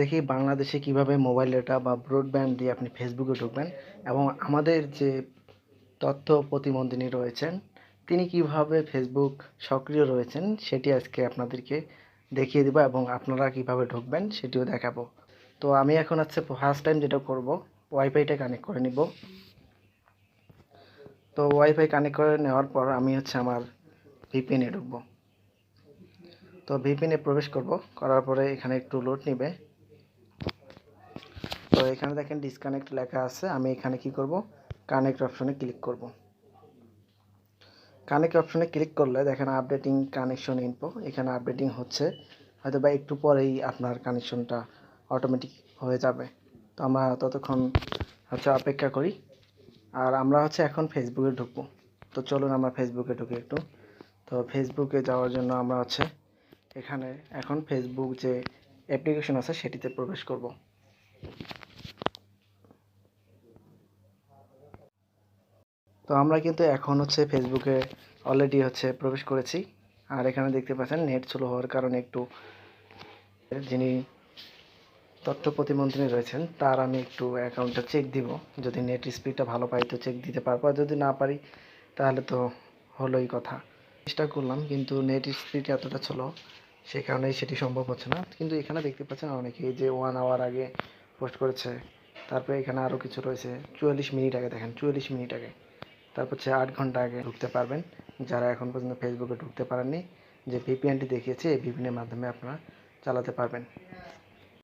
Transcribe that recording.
দেখি বাংলাদেশে কিভাবে মোবাইল ডেটা বা ব্রডব্যান্ড দিয়ে আপনি ফেসবুকে ঢুকবেন এবং আমাদের যে তথ্য প্রতিমন্ত্রী রয়েছেন তিনি কিভাবে ফেসবুক সক্রিয় রয়েছেন সেটি আজকে আপনাদেরকে দেখিয়ে দেবো এবং আপনারা কিভাবে ঢুকবেন সেটিও দেখাবো। তো আমি এখন ফার্স্ট টাইম যেটা করব, ওয়াইফাইটা কানেক্ট করে নিব। তো ওয়াইফাই কানেক্ট করে নেওয়ার পর আমি আমার ভিপিএনে ঢুকবো। তো ভিপিএনে প্রবেশ করব, করার পরে এখানে একটু লোড নেবে। তো এখানে দেখেন ডিসকানেক্ট লেখা আছে, আমি এখানে কি করব, কানেক্ট অপশনে ক্লিক করব। কানেক্ট অপশনে ক্লিক করলে দেখেন আপডেটিং কানেকশন ইনফো, এখানে আপডেটিং হচ্ছে, হয়তো বা একটু পরেই আপনার কানেকশনটা অটোমেটিক হয়ে যাবে। তো আমরা ততক্ষণ অপেক্ষা করি। আর আমরা এখন ফেসবুকে ঢুকবো। তো চলুন আমরা ফেসবুকে ঢুকি একটু। তো ফেসবুকে যাওয়ার জন্য আমরা এখানে এখন ফেসবুক যে অ্যাপ্লিকেশন আছে সেটিতে প্রবেশ করব। তো আমরা কিন্তু এখন ফেসবুকে অলরেডি প্রবেশ করেছি। আর এখানে দেখতে পাচ্ছেন নেট স্লো হওয়ার কারণে একটু, যিনি তথ্য প্রতিমন্ত্রী রয়েছেন তার আমি একটু অ্যাকাউন্টটা চেক দিব। যদি নেট স্পিডটা ভালো পাই তো চেক দিতে পারবো, আর যদি না পারি তাহলে তো হলোই কথা। চেষ্টা করলাম কিন্তু নেট স্পিড এতটা ছিল সেই কারণেই সেটি সম্ভব হচ্ছে না। কিন্তু এখানে দেখতে পাচ্ছেন অনেকেই যে 1 আওয়ার আগে পোস্ট করেছে, তারপরে এখানে আরও কিছু রয়েছে 44 মিনিট আগে, দেখেন 44 মিনিট আগে, তারপর 8 ঘন্টা আগে ঢুকতে পারবেন। যারা এখন পর্যন্ত ফেসবুকে ঢুকতে পারেননি, যে ভিপিএনটি দেখিয়েছি এই ভিপিএনের মাধ্যমে আপনারা চালাতে পারবেন।